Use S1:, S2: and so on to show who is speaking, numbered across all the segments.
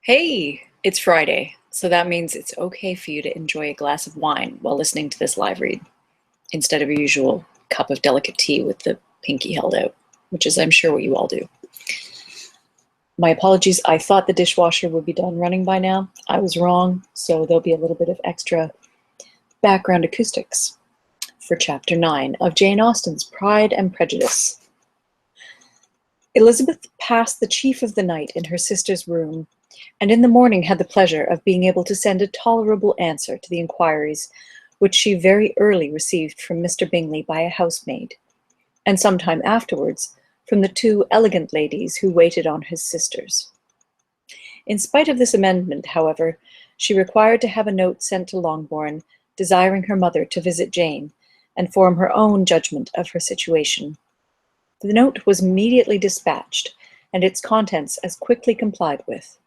S1: Hey, it's Friday, so that means it's okay for you to enjoy a glass of wine while listening to this live read, instead of your usual cup of delicate tea with the pinky held out, which is, I'm sure, what you all do. My apologies, I thought the dishwasher would be done running by now. I was wrong, so there'll be a little bit of extra background acoustics for Chapter 9 of Jane Austen's Pride and Prejudice. Elizabeth passed the chief of the night in her sister's room, and in the morning had the pleasure of being able to send a tolerable answer to the inquiries which she very early received from Mr. Bingley by a housemaid, and some time afterwards from the two elegant ladies who waited on his sisters. In spite of this amendment, however, she required to have a note sent to Longbourn, desiring her mother to visit Jane, and form her own judgment of her situation. The note was immediately dispatched, and its contents as quickly complied with.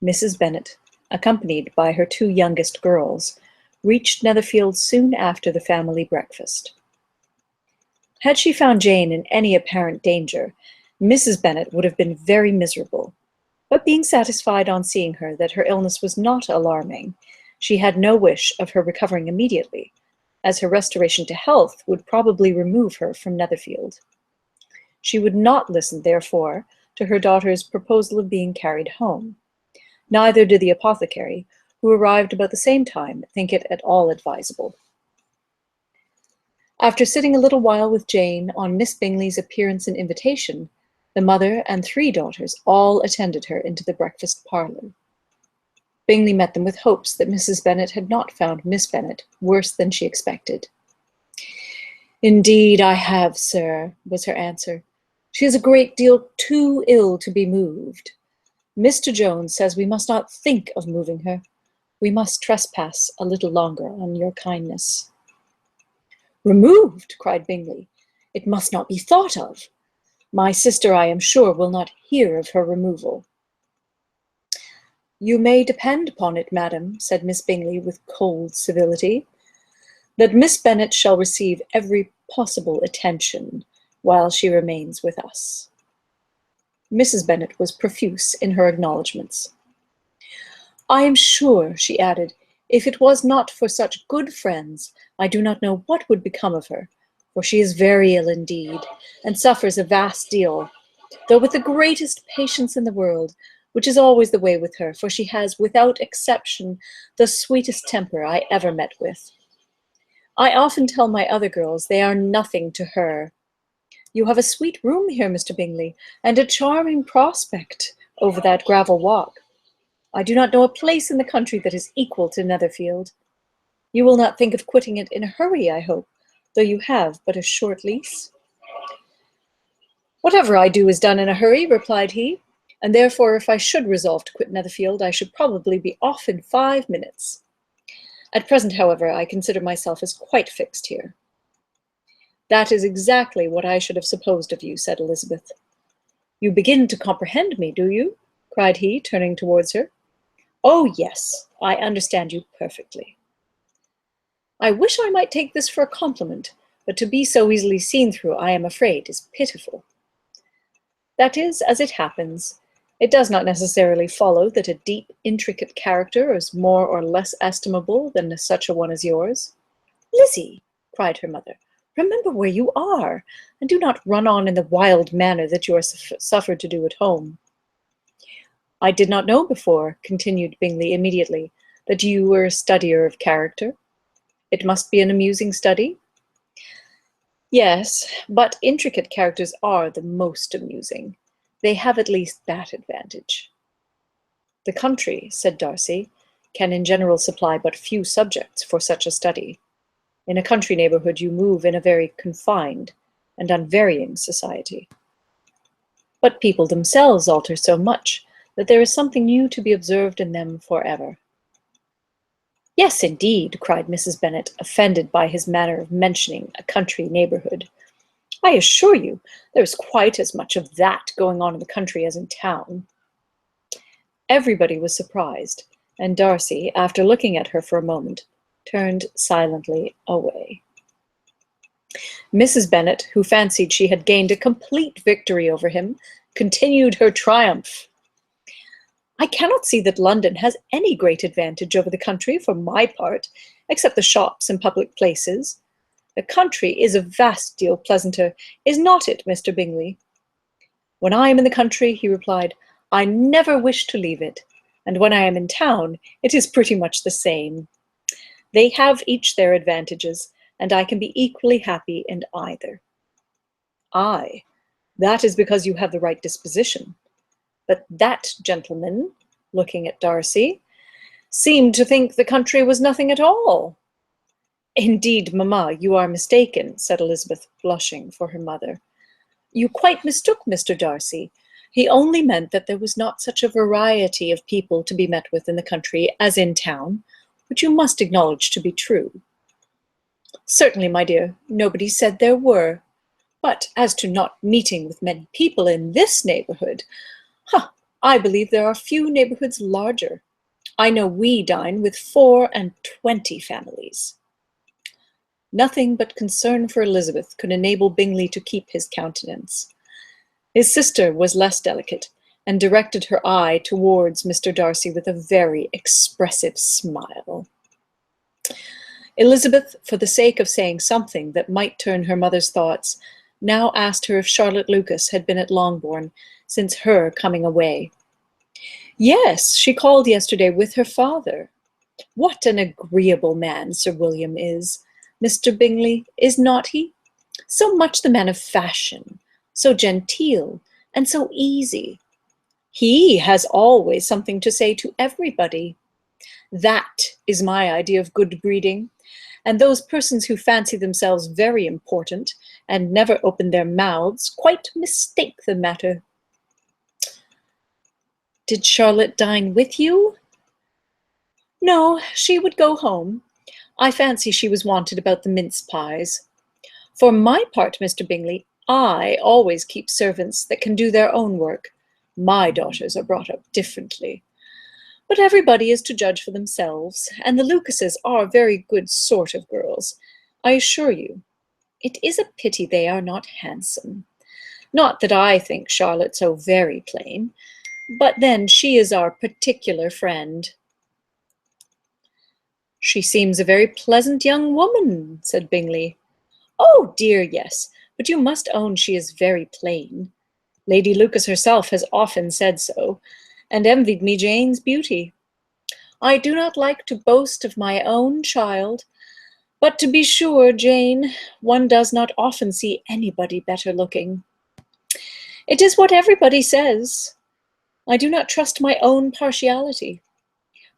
S1: Mrs. Bennet, accompanied by her two youngest girls, reached Netherfield soon after the family breakfast. Had she found Jane in any apparent danger, Mrs. Bennet would have been very miserable, but being satisfied on seeing her that her illness was not alarming, she had no wish of her recovering immediately, as her restoration to health would probably remove her from Netherfield. She would not listen, therefore, to her daughter's proposal of being carried home. Neither did the apothecary, who arrived about the same time, think it at all advisable. After sitting a little while with Jane on Miss Bingley's appearance and invitation, the mother and three daughters all attended her into the breakfast parlour. Bingley met them with hopes that Mrs. Bennet had not found Miss Bennet worse than she expected. "Indeed I have, sir," was her answer. "She is a great deal too ill to be moved. Mr. Jones says we must not think of moving her. We must trespass a little longer on your kindness." "Removed!" cried Bingley. "It must not be thought of. My sister, I am sure, will not hear of her removal." "You may depend upon it, madam," said Miss Bingley with cold civility, "that Miss Bennet shall receive every possible attention while she remains with us." Mrs. Bennet was profuse in her acknowledgments. "I am sure," she added, "if it was not for such good friends, I do not know what would become of her, for she is very ill indeed, and suffers a vast deal, though with the greatest patience in the world, which is always the way with her, for she has, without exception, the sweetest temper I ever met with. I often tell my other girls they are nothing to her. You have a sweet room here, Mr. Bingley, and a charming prospect over that gravel walk. I do not know a place in the country that is equal to Netherfield. You will not think of quitting it in a hurry, I hope, though you have but a short lease." "Whatever I do is done in a hurry," replied he, "and therefore if I should resolve to quit Netherfield, I should probably be off in 5 minutes. At present, however, I consider myself as quite fixed here." "That is exactly what I should have supposed of you," said Elizabeth. "You begin to comprehend me, do you?" cried he, turning towards her. "Oh, yes, I understand you perfectly." "I wish I might take this for a compliment, but to be so easily seen through, I am afraid, is pitiful." "That is as it happens. It does not necessarily follow that a deep, intricate character is more or less estimable than such a one as yours." "Lizzie," cried her mother, "remember where you are, and do not run on in the wild manner that you are suffered to do at home." "I did not know before," continued Bingley immediately, "that you were a studier of character. It must be an amusing study." "Yes, but intricate characters are the most amusing. They have at least that advantage." "The country," said Darcy, "can in general supply but few subjects for such a study. In a country neighbourhood you move in a very confined and unvarying society. But people themselves alter so much that there is something new to be observed in them forever." "Yes, indeed," cried Mrs. Bennet, offended by his manner of mentioning a country neighbourhood. "I assure you there is quite as much of that going on in the country as in town." Everybody was surprised, and Darcy, after looking at her for a moment, turned silently away. Mrs. Bennet, who fancied she had gained a complete victory over him, continued her triumph. I cannot see that London has any great advantage over the country for my part, except the shops and public places. The country is a vast deal pleasanter, is not it, Mr. Bingley? When I am in the country, he replied, I never wish to leave it, and when I am in town, it is pretty much the same. They have each their advantages, and I can be equally happy in either. Ay, that is because you have the right disposition. But that gentleman, looking at Darcy, seemed to think the country was nothing at all. Indeed, mamma, you are mistaken, said Elizabeth, blushing for her mother. You quite mistook Mr. Darcy. He only meant that there was not such a variety of people to be met with in the country as in town, which you must acknowledge to be true. Certainly, my dear, nobody said there were. But as to not meeting with many people in this neighbourhood, I believe there are few neighbourhoods larger. I know we dine with 24 families. Nothing but concern for Elizabeth could enable Bingley to keep his countenance. His sister was less delicate, and directed her eye towards Mr. Darcy with a very expressive smile. Elizabeth, for the sake of saying something that might turn her mother's thoughts, now asked her if Charlotte Lucas had been at Longbourn since her coming away. Yes, she called yesterday with her father. What an agreeable man Sir William is, Mr. Bingley, is not he? So much the man of fashion, so genteel, and so easy. He has always something to say to everybody. That is my idea of good breeding, and those persons who fancy themselves very important and never open their mouths quite mistake the matter. Did Charlotte dine with you? No, she would go home. I fancy she was wanted about the mince pies. For my part, Mr. Bingley, I always keep servants that can do their own work. My daughters are brought up differently. But everybody is to judge for themselves, and the Lucases are very good sort of girls, I assure you. It is a pity they are not handsome. Not that I think Charlotte so very plain, but then she is our particular friend. She seems a very pleasant young woman, said Bingley. Oh, dear, yes, but you must own she is very plain. Lady Lucas herself has often said so, and envied me Jane's beauty. I do not like to boast of my own child, but to be sure, Jane, one does not often see anybody better looking. It is what everybody says. I do not trust my own partiality.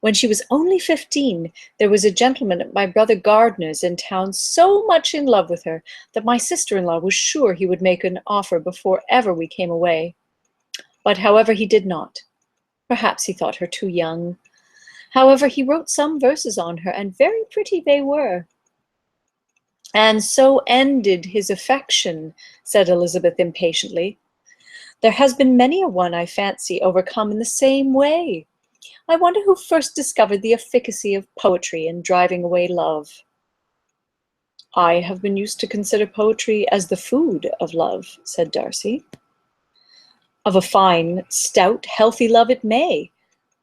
S1: When she was only 15, there was a gentleman at my brother Gardiner's in town so much in love with her that my sister-in-law was sure he would make an offer before ever we came away. But however, he did not. Perhaps he thought her too young. However, he wrote some verses on her, and very pretty they were. And so ended his affection, said Elizabeth impatiently. There has been many a one, I fancy, overcome in the same way. I wonder who first discovered the efficacy of poetry in driving away love. I have been used to consider poetry as the food of love, said Darcy. Of a fine, stout, healthy love it may.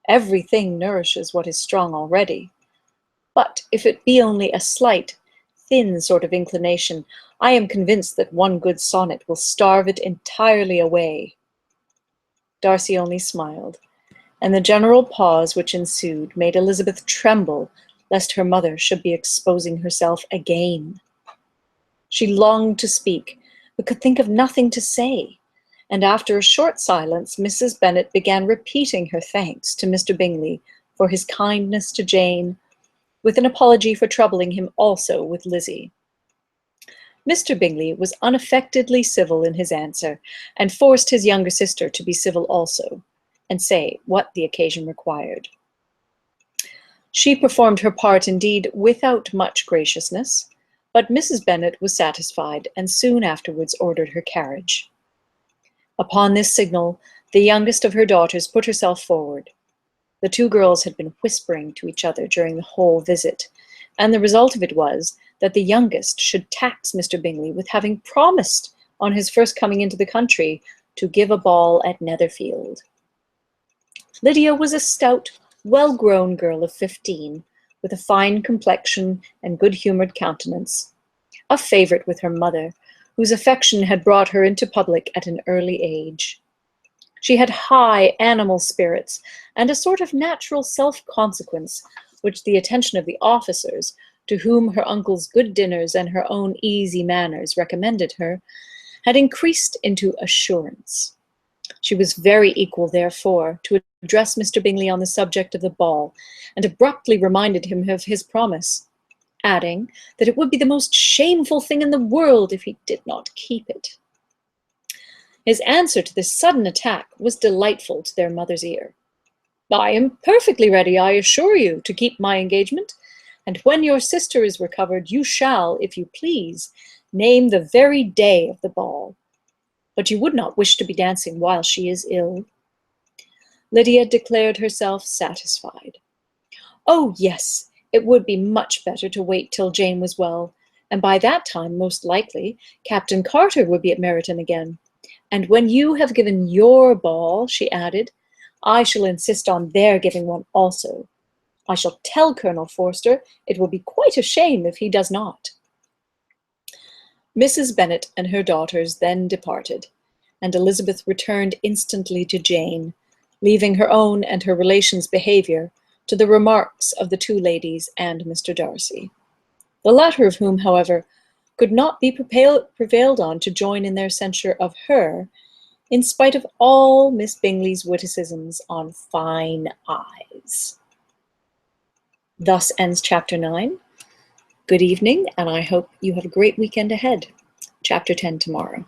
S1: Everything nourishes what is strong already. But if it be only a slight, thin sort of inclination, I am convinced that one good sonnet will starve it entirely away. Darcy only smiled, and the general pause which ensued made Elizabeth tremble lest her mother should be exposing herself again. She longed to speak, but could think of nothing to say, and after a short silence Mrs. Bennet began repeating her thanks to Mr. Bingley for his kindness to Jane, with an apology for troubling him also with Lizzie. Mr. Bingley was unaffectedly civil in his answer, and forced his younger sister to be civil also, and say what the occasion required. She performed her part indeed without much graciousness, but Mrs. Bennet was satisfied, and soon afterwards ordered her carriage. Upon this signal, the youngest of her daughters put herself forward. The two girls had been whispering to each other during the whole visit, and the result of it was that the youngest should tax Mr. Bingley with having promised on his first coming into the country to give a ball at Netherfield. Lydia was a stout, well-grown girl of 15, with a fine complexion and good-humored countenance, a favorite with her mother, whose affection had brought her into public at an early age. She had high animal spirits and a sort of natural self-consequence, which the attention of the officers, to whom her uncle's good dinners and her own easy manners recommended her, had increased into assurance. She was very equal, therefore, to address Mr. Bingley on the subject of the ball, and abruptly reminded him of his promise, adding that it would be the most shameful thing in the world if he did not keep it. His answer to this sudden attack was delightful to their mother's ear. "I am perfectly ready, I assure you, to keep my engagement, and when your sister is recovered, you shall, if you please, name the very day of the ball. But you would not wish to be dancing while she is ill." Lydia declared herself satisfied. Oh, yes, it would be much better to wait till Jane was well, and by that time, most likely, Captain Carter would be at Meryton again. "And when you have given your ball," she added, "I shall insist on their giving one also. I shall tell Colonel Forster it will be quite a shame if he does not." Mrs. Bennet and her daughters then departed, and Elizabeth returned instantly to Jane, leaving her own and her relations' behaviour to the remarks of the two ladies and Mr. Darcy, the latter of whom, however, could not be prevailed on to join in their censure of her, in spite of all Miss Bingley's witticisms on fine eyes. Thus ends Chapter 9. Good evening, and I hope you have a great weekend ahead. Chapter 10 tomorrow.